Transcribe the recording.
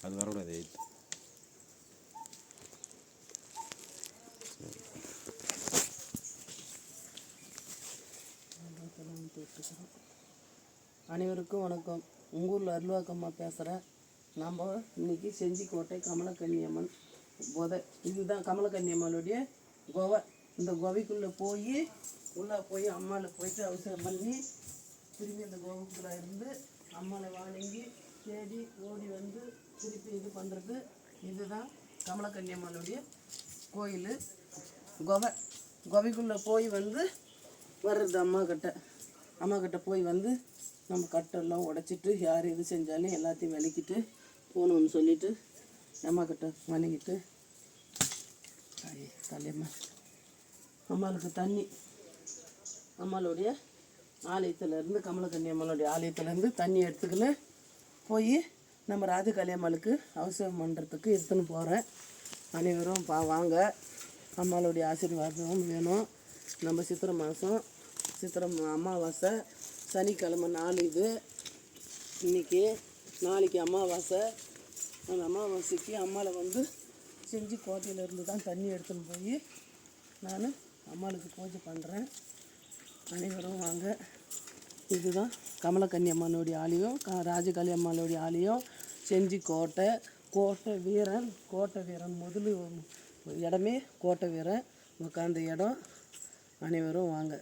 அது வரக்கூடாது. எயித்து அனைவருக்கும் வணக்கம். உங்கள் ஊரில் அருள்வாக்கம்மா பேசுகிறேன். நம்ம இன்றைக்கி செஞ்சிக்கோட்டை கமலக்கன்னியம்மன் போதை. இதுதான் கமலக்கன்னியம்மனுடைய குகை. இந்த குகைக்குள்ளே உள்ளே போய் அம்மாவில் போயிட்டு அவசரம் பண்ணி திரும்பி அந்த குகைக்குள்ளே இருந்து அம்மாவை வணங்கி தேடி ஓடி வந்து திருப்பி இது பண்ணுறது. இதுதான் கமலக்கன்னியம்மனுடைய கோயில் குகை. குகைக்குள்ளே போய் வந்து வர்றது அம்மா கிட்ட போய் வந்து நம்ம கட்டெல்லாம் உடைச்சிட்டு யார் எது செஞ்சாலும் எல்லாத்தையும் விளக்கிட்டு போகணுன்னு சொல்லிவிட்டு அம்மா கிட்ட வணங்கிட்டு தலையம்மா அம்மாளுக்கு தண்ணி அம்மாளுடைய ஆலயத்திலேருந்து கமலக்கன்னி அம்மாளுடைய ஆலயத்திலேருந்து தண்ணி எடுத்துக்கின்னு போய் நம்ம ராஜகாளியம்மாளுக்கு அவசியம் பண்ணுறதுக்கு எடுத்துன்னு போகிறேன். அனைவரும் வாங்க. அம்மாளுடைய ஆசீர்வாதம் வேணும். நம்ம சித்திரை மாதம் அமாவாசை சனிக்கிழமை நாள் இது. இன்றைக்கி நாளைக்கு அமாவாசை. அந்த அமாவாசைக்கு அம்மாவை வந்து செஞ்சு கோட்டையிலேருந்து தான் தண்ணி எடுத்துன்னு போய் நான் அம்மாளுக்கு பூஜை பண்ணுறேன். அனைவரும் வாங்க. இதுதான் கமலக்கன்னி அம்மனுடைய ஆலயம், ராஜகாளி அம்மாளுடைய ஆலயம். செஞ்சி கோட்டை வீரன் முதல் இடமே கோட்டை வீரன் உட்காந்த இடம். அனைவரும் வாங்க.